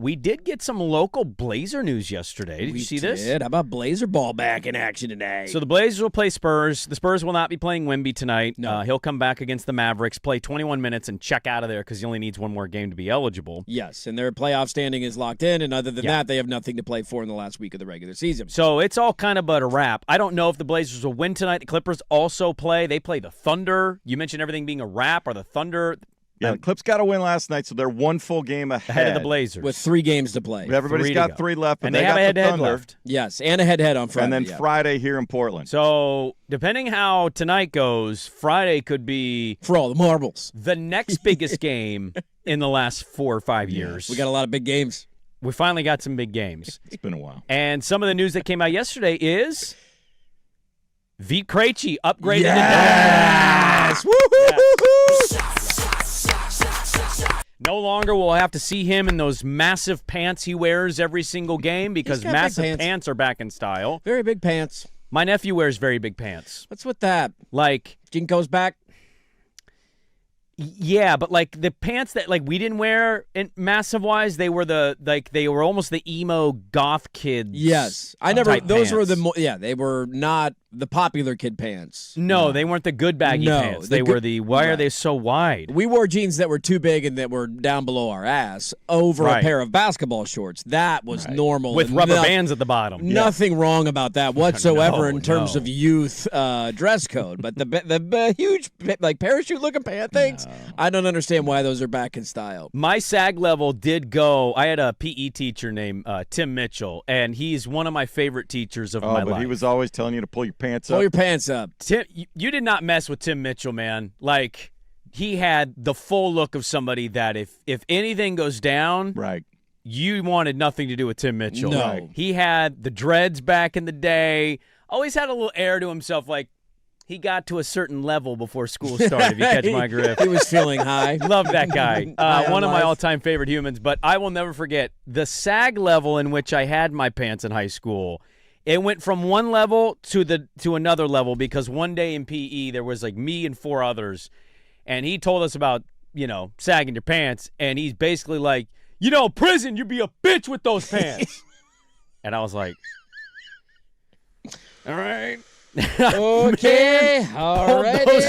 We did get some local Blazer news yesterday. Did you see this? How about Blazer ball back in action today? So the Blazers will play Spurs. The Spurs will not be playing Wemby tonight. No. He'll come back against the Mavericks, play 21 minutes, and check out of there because he only needs one more game to be eligible. Yes, and their playoff standing is locked in, and other than that, they have nothing to play for in the last week of the regular season. So it's all kind of but a wrap. I don't know if the Blazers will win tonight. The Clippers also play. They play the Thunder. You mentioned everything being a wrap. Are the Thunder... Yeah, the Clips got to win last night, so they're one full game ahead of the Blazers. With 3 games to play. Everybody's got 3 left, but and they have got a head-to-head Thunder. left. Yes, and a head-to-head on Friday. And then Friday here in Portland. So depending how tonight goes, Friday could be... For all the marbles. The next biggest game in the last 4 or 5 years. We got a lot of big games. We finally got some big games. It's been a while. And some of the news that came out yesterday is... Vit Krejci upgraded to Yes! Woo-hoo-hoo-hoo! No longer will I have to see him in those massive pants he wears every single game because massive pants are back in style. Very big pants. My nephew wears very big pants. What's with that? Like Jinko's back? Yeah, but like the pants that like we didn't wear in massive wise, they were they were almost the emo goth kids. Yes. I never those pants. were the they were not the popular kid pants. No, they weren't the good baggy pants. They were the why are they so wide? We wore jeans that were too big and that were down below our ass over a pair of basketball shorts. That was normal. With rubber bands at the bottom. Nothing wrong about that whatsoever in terms of youth dress code. But the huge like parachute looking pant things, I don't understand why those are back in style. My sag level did go. I had a PE teacher named Tim Mitchell, and he's one of my favorite teachers of my life. But he was always telling you to pull your pants up. Pull your pants up. Tim, you did not mess with Tim Mitchell, man. Like, he had the full look of somebody that if anything goes down, right, you wanted nothing to do with Tim Mitchell. No. Right. He had the dreads back in the day. Always had a little air to himself, like he got to a certain level before school started, if you catch my drift. He was feeling high. Love that guy. One of my all-time favorite humans. But I will never forget the sag level in which I had my pants in high school. It went from one level to another level because one day in PE there was like me and 4 others, and he told us about, sagging your pants, and he's basically like, prison, you'd be a bitch with those pants. And I was like, all right. Okay, alrighty.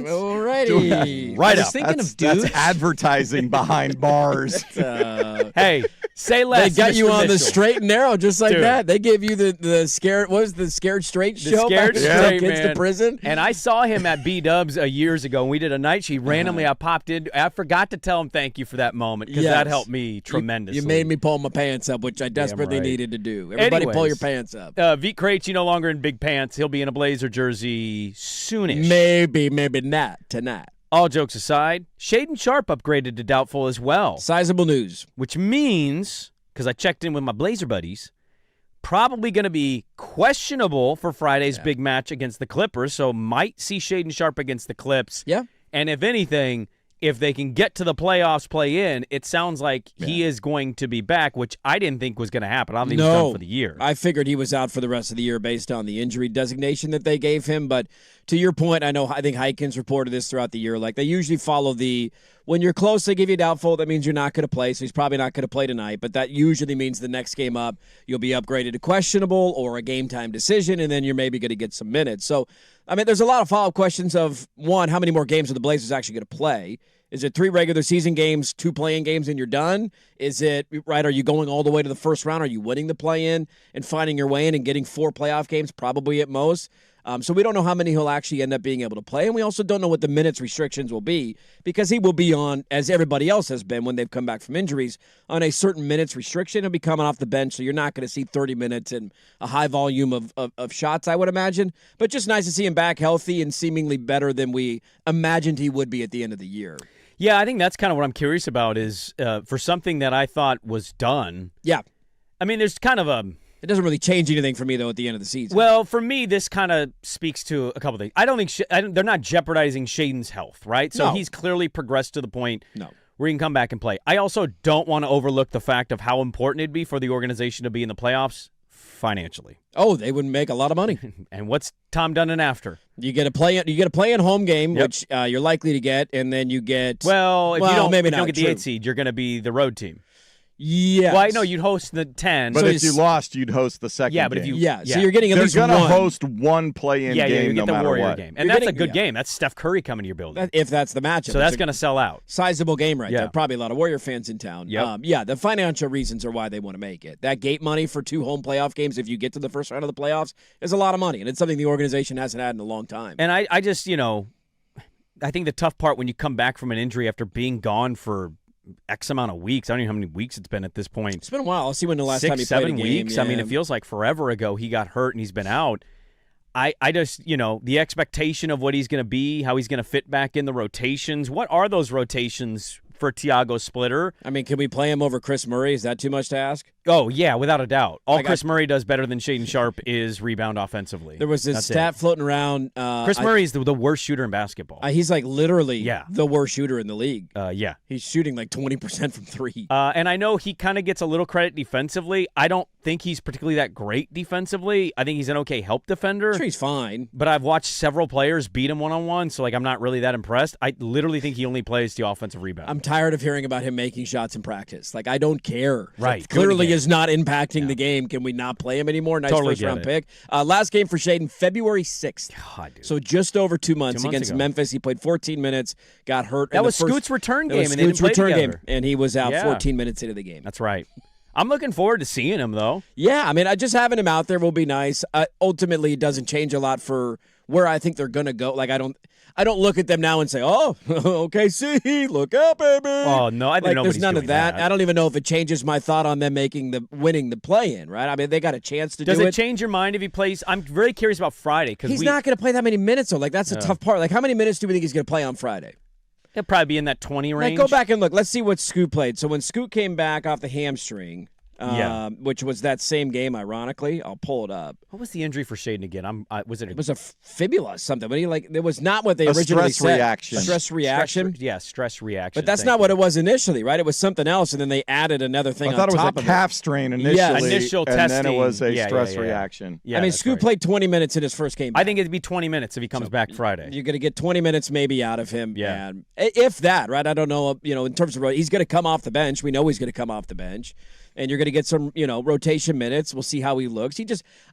Alrighty. Right I was up. thinking of dudes. That's advertising behind bars. Hey, say less. They got Mr. you on Mitchell. the straight and narrow just like Dude. that. They gave you the scared. What was the Scared Straight show? Scared back Straight, kids man. to prison. And I saw him at B-Dubs years ago, and we did a night sheet. Randomly, I popped in. I forgot to tell him thank you for that moment because that helped me tremendously. You made me pull my pants up, which I desperately needed to do. Everybody pull your pants up. Vit Krejci no longer in big pants. He'll be in a Blazer jersey soonish. Maybe not tonight. All jokes aside, Shaedon Sharpe upgraded to doubtful as well. Sizable news. Which means, because I checked in with my Blazer buddies, probably going to be questionable for Friday's big match against the Clippers, so might see Shaedon Sharpe against the Clips. Yeah. And if anything, if they can get to the playoffs, play in, it sounds like he is going to be back, which I didn't think was going to happen. I don't think he's done for the year. I figured he was out for the rest of the year based on the injury designation that they gave him. But to your point, I think Heikens reported this throughout the year. Like, they usually follow when you're close, they give you doubtful. That means you're not going to play, so he's probably not going to play tonight. But that usually means the next game up, you'll be upgraded to questionable or a game-time decision, and then you're maybe going to get some minutes. So, I mean, there's a lot of follow-up questions of, one, how many more games are the Blazers actually going to play? Is it 3 regular season games, 2 play-in games, and you're done? Is it, right, are you going all the way to the first round? Are you winning the play-in and finding your way in and getting 4 playoff games, probably at most? So we don't know how many he'll actually end up being able to play, and we also don't know what the minutes restrictions will be because he will be on, as everybody else has been when they've come back from injuries, on a certain minutes restriction. He'll be coming off the bench, so you're not going to see 30 minutes and a high volume of shots, I would imagine. But just nice to see him back healthy and seemingly better than we imagined he would be at the end of the year. Yeah, I think that's kind of what I'm curious about is for something that I thought was done. Yeah. I mean, there's kind of It doesn't really change anything for me, though, at the end of the season. Well, for me, this kind of speaks to a couple things. I don't think they're not jeopardizing Shaedon's health, right? So he's clearly progressed to the point where he can come back and play. I also don't want to overlook the fact of how important it'd be for the organization to be in the playoffs financially. Oh, they would make a lot of money. And what's Tom Dunn after? You get a play-in home game, which you're likely to get, and then you get. Well, if you don't maybe get the true. 8 seed, you're going to be the road team. Yes. Well, I know you'd host the 10. But so if you lost, you'd host the second Yeah, but if game. you- So you're getting at They're least going to one. host one play-in you game get no the matter Warrior what. game. And You're that's a getting- good game. That's Steph Curry coming to your building. If that's the matchup. So that's It's a going to sell out. sizable game right Yeah. there. Probably a lot of Warrior fans in town. Yep. Yeah, the financial reasons are why they want to make it. That gate money for 2 home playoff games, if you get to the first round of the playoffs, is a lot of money, and it's something the organization hasn't had in a long time. And I just, I think the tough part when you come back from an injury after being gone for X amount of weeks, I don't even know how many weeks it's been at this point. It's been a while. I'll see when the last time he 6-7 played a game. weeks. I mean, Yeah. it feels like forever ago he got hurt and he's been out. I just, the expectation of what he's going to be, how he's going to fit back in the rotations. What are those rotations for Tiago Splitter? I mean, can we play him over Chris Murray? Is that too much to ask? Oh, yeah, without a doubt. All Chris Murray does better than Shaedon Sharpe is rebound offensively. There was this That's stat it. floating around. Chris Murray is the worst shooter in basketball. He's like literally Yeah. the worst shooter in the league. Yeah. He's shooting like 20% from 3. And I know he kind of gets a little credit defensively. I don't think he's particularly that great defensively. I think he's an okay help defender. I'm sure he's fine. But I've watched several players beat him one-on-one, so I'm not really that impressed. I literally think he only plays the offensive rebound. I'm tired of hearing about him making shots in practice. Like, I don't care. Right. Clearly Good is not impacting the game. Can we not play him anymore? Nice Totally first-round get it. pick. Last game for Shaedon, February 6th. God, dude. So just over 2 months, 2 months against ago. Memphis. He played 14 minutes, got hurt. That in the was first, Scoot's return that game, was and they didn't Scoot's play return together. game, and he was out Yeah. 14 minutes into the game. That's right. I'm looking forward to seeing him, though. Yeah, I mean, just having him out there will be nice. Ultimately, it doesn't change a lot for where I think they're going to go. Like, I don't look at them now and say, "Oh, okay, see, look out, baby." Oh no, I think Like, nobody's there's none doing of that. I don't even know if it changes my thought on them winning the play-in. Right? I mean, they got a chance to Does do it change your mind if he plays? I'm very curious about Friday because He's not going to play that many minutes, though. Like, that's the tough part. Like, how many minutes do we think he's going to play on Friday? He'll probably be in that 20 range. Like, go back and look. Let's see what Scoot played. So when Scoot came back off the hamstring, which was that same game, ironically, I'll pull it up. What was the injury for Shaedon again? Was it? It was a fibula, something. But it was not what they A originally stress said. reaction. Stress reaction. Stress reaction. But that's not what it was initially, right? It was something else, and then they added another thing I thought on it was top a of calf strain initially, Yes. Initial and then testing. it was a Yeah, stress yeah. reaction. Yeah, I mean, that's Scoot right. played 20 minutes in his first game. I think it'd be 20 minutes if he comes back Friday. You're going to get 20 minutes maybe out of him. Yeah. And if that, right? I don't know, in terms of he's going to come off the bench. We know he's going to come off the bench. And you're going to get some, rotation minutes. We'll see how he looks.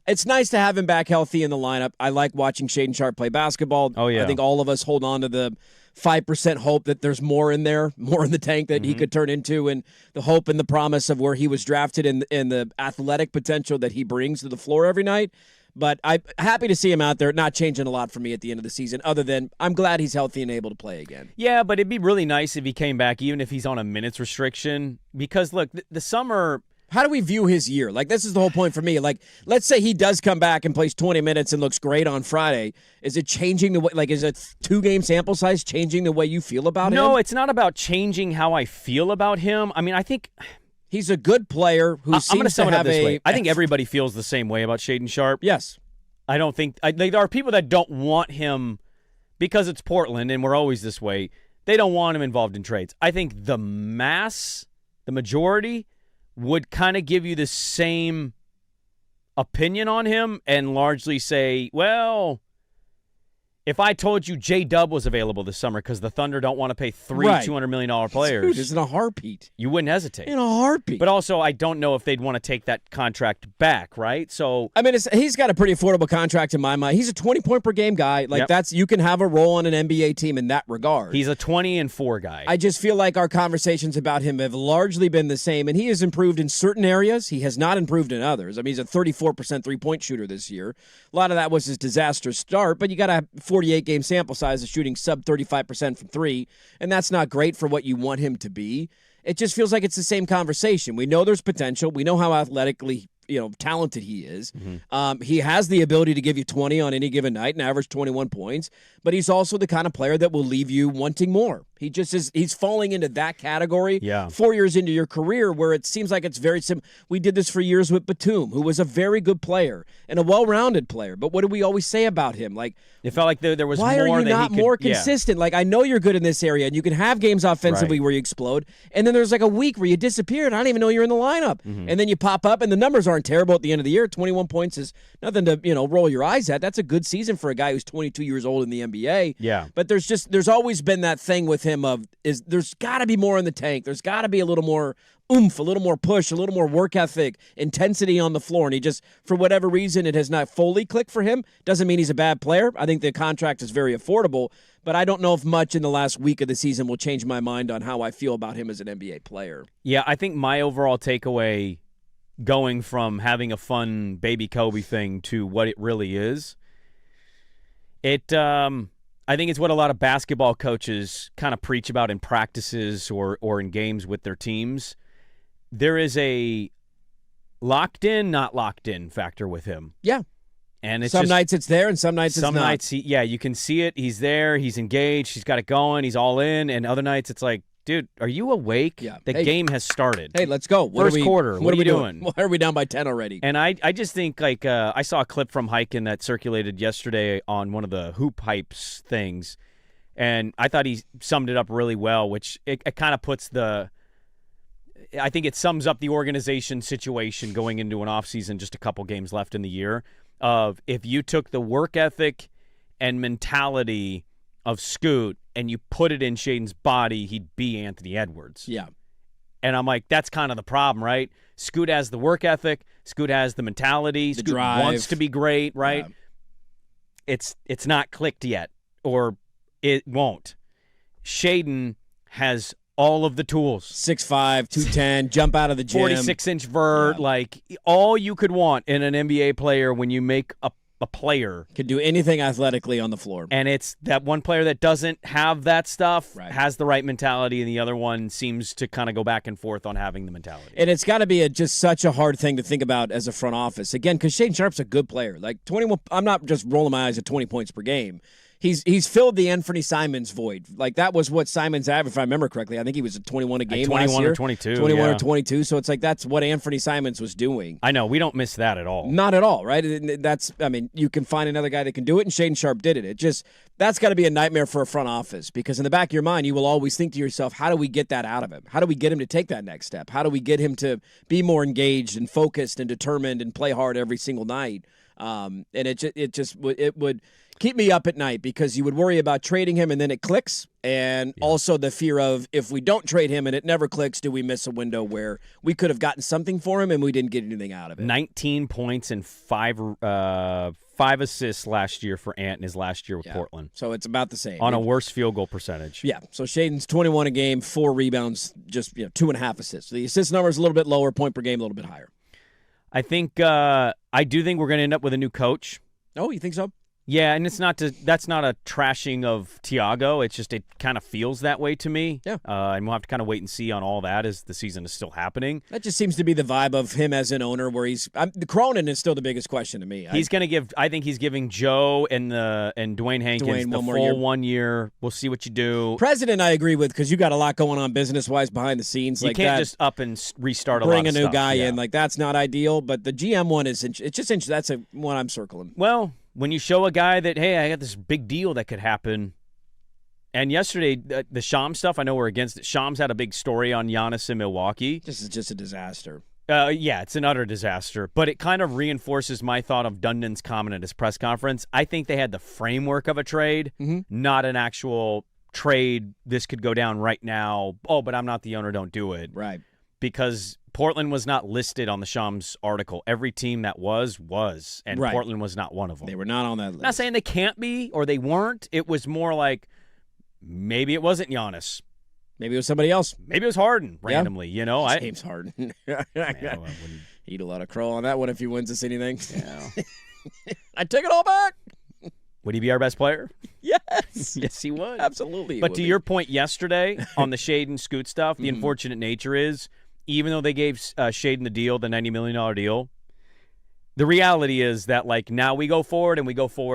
It's nice to have him back healthy in the lineup. I like watching Shaedon Sharpe play basketball. Oh, yeah. I think all of us hold on to the 5% hope that there's more in there, more in the tank that he could turn into, and the hope and the promise of where he was drafted and the athletic potential that he brings to the floor every night. But I'm happy to see him out there, not changing a lot for me at the end of the season, other than I'm glad he's healthy and able to play again. Yeah, but it'd be really nice if he came back, even if he's on a minutes restriction. Because, look, the summer... How do we view his year? Like, this is the whole point for me. Like, let's say he does come back and plays 20 minutes and looks great on Friday. Is it changing the way, is a 2-game sample size changing the way you feel about him? No, it's not about changing how I feel about him. I mean, I think... He's a good player who I'm going seems to sum to it up have this a... way. I think everybody feels the same way about Shaedon Sharpe. Yes. I don't think there are people that don't want him because it's Portland and we're always this way. They don't want him involved in trades. I think the majority would kind of give you the same opinion on him and largely say, well, if I told you J-Dub was available this summer because the Thunder don't want to pay three Right. $200 million players, Dude, it's in a heartbeat. you wouldn't hesitate. In a heartbeat. But also, I don't know if they'd want to take that contract back, right? So I mean, he's got a pretty affordable contract in my mind. He's a 20-point-per-game guy. Like, Yep. you can have a role on an NBA team in that regard. he's a 20-4 guy. I just feel like our conversations about him have largely been the same, and he has improved in certain areas. He has not improved in others. I mean, he's a 34% three-point shooter this year. A lot of that was his disastrous start, but you got a 48-game sample size of shooting sub 35% from three, and that's not great for what you want him to be. It just feels like it's the same conversation. We know there's potential. We know how athletically talented he is. He has the ability to give you 20 on any given night and average 21 points, but he's also the kind of player that will leave you wanting more. He just is. He's falling into that category. Yeah. 4 years into your career, where it seems like it's very similar. We did this for years with Batum, who was a very good player and a well-rounded player. But what do we always say about him? Like, it felt like there was why more are you that not he could, more yeah. consistent? Like, I know you're good in this area, and you can have games offensively Right. where you explode, and then there's like a week where you disappear, and I don't even know you're in the lineup. Mm-hmm. And then you pop up, and the numbers aren't terrible at the end of the year. 21 points is nothing to roll your eyes at. That's a good season for a guy who's 22 years old in the NBA. Yeah. But there's always been that thing with him him is there's got to be more in the tank. There's got to be a little more oomph, a little more push, a little more work ethic, intensity on the floor. And he just, for whatever reason, it has not fully clicked for him. Doesn't mean he's a bad player. I think the contract is very affordable, but I don't know if much in the last week of the season will change my mind on how I feel about him as an NBA player. Yeah, I think my overall takeaway going from having a fun baby Kobe thing to what it really is, I think it's what a lot of basketball coaches kind of preach about in practices or in games with their teams. There is a locked in, not locked in factor with him. Yeah. And it's some nights it's there and some nights it's not. Some nights, you can see it. He's there. He's engaged. He's got it going. He's all in. And other nights it's like, dude, are you awake? Yeah. The game has started. Hey, let's go. First quarter. What are we doing? Why are we down by 10 already? And I just think, I saw a clip from Hyken that circulated yesterday on one of the Hoop Hypes things, and I thought he summed it up really well, which it kind of puts I think it sums up the organization situation going into an offseason, just a couple games left in the year, of if you took the work ethic and mentality of Scoot and you put it in Shaedon's body, he'd be Anthony Edwards. Yeah. And I'm like, that's kind of the problem, right? Scoot has the work ethic. Scoot has the mentality. Scoot drive. Wants to be great, right? Yeah. It's not clicked yet, or it won't. Shaedon has all of the tools. 6'5", 210, jump out of the gym. 46-inch vert, like all you could want in an NBA player when you make a player. Can do anything athletically on the floor. And it's that one player that doesn't have that stuff, has the right mentality, and the other one seems to kind of go back and forth on having the mentality. And it's got to be just such a hard thing to think about as a front office. Again, because Shaedon Sharpe's a good player. Like 21, I'm not just rolling my eyes at 20 points per game. He's filled the Anthony Simons void. Like, that was what Simons averaged, if I remember correctly. I think he was at 21 a game last year. 21 or 22. 21 or 22. So it's like that's what Anthony Simons was doing. I know. We don't miss that at all. Not at all, right? You can find another guy that can do it, and Shaedon Sharpe did it. That's got to be a nightmare for a front office, because in the back of your mind, you will always think to yourself, how do we get that out of him? How do we get him to take that next step? How do we get him to be more engaged and focused and determined and play hard every single night? And it would keep me up at night, because you would worry about trading him and then it clicks, and also the fear of, if we don't trade him and it never clicks, do we miss a window where we could have gotten something for him and we didn't get anything out of it? 19 points and five assists last year for Ant in his last year with Portland. So it's about the same. On a worse field goal percentage. Yeah, so Shaedon's 21 a game, 4 rebounds, just 2.5 assists. The assist number is a little bit lower, point per game a little bit higher. I do think we're going to end up with a new coach. Oh, you think so? Yeah, and that's not a trashing of Tiago. It's just, it kind of feels that way to me. Yeah. And we'll have to kind of wait and see on all that as the season is still happening. That just seems to be the vibe of him as an owner, where the Cronin is still the biggest question to me. I think he's giving Joe and Dwayne Hankins the full 1 year. We'll see what you do. President, I agree with, because you got a lot going on business-wise behind the scenes. You can't just up and restart bring a lot of a new stuff. guy in. Like, that's not ideal. But the GM one is that's one I'm circling. Well, when you show a guy that, hey, I got this big deal that could happen. And yesterday, the Shams stuff, I know we're against it. Shams had a big story on Giannis in Milwaukee. This is just a disaster. Yeah, it's an utter disaster. But it kind of reinforces my thought of Dundon's comment at his press conference. I think they had the framework of a trade, not an actual trade. This could go down right now. Oh, but I'm not the owner. Don't do it. Right. Because Portland was not listed on the Shams article. Every team that was, and Portland was not one of them. They were not on that list. Not saying they can't be or they weren't. It was more like, maybe it wasn't Giannis. Maybe it was somebody else. Maybe it was Harden randomly. James Harden. Eat a lot of crow on that one if he wins us anything. Yeah. I take it all back. Would he be our best player? Yes. Yes, he would. Absolutely. But to your point yesterday on the Shaedon Scoot stuff, the unfortunate nature is, even though they gave Shaedon the deal, the $90 million deal, the reality is that, like, now we go forward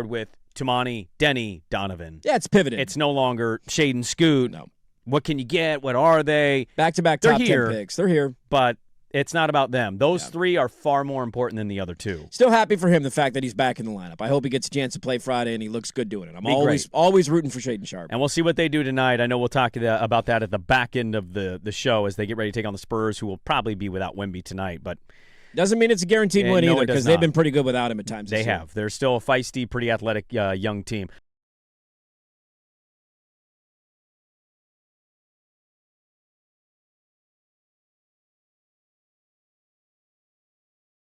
with Tumani, Denny, Donovan. Yeah, it's pivoted. It's no longer Shaedon Scoot. No. What can you get? What are they? Back-to-back top 10 picks. They're here. But it's not about them. Those three are far more important than the other two. Still happy for him, the fact that he's back in the lineup. I hope he gets a chance to play Friday, and he looks good doing it. I'm always rooting for Shaedon Sharpe. And we'll see what they do tonight. I know we'll talk about that at the back end of the show as they get ready to take on the Spurs, who will probably be without Wemby tonight. But doesn't mean it's a guaranteed win either, because they've been pretty good without him at times. They have. They're still a feisty, pretty athletic young team.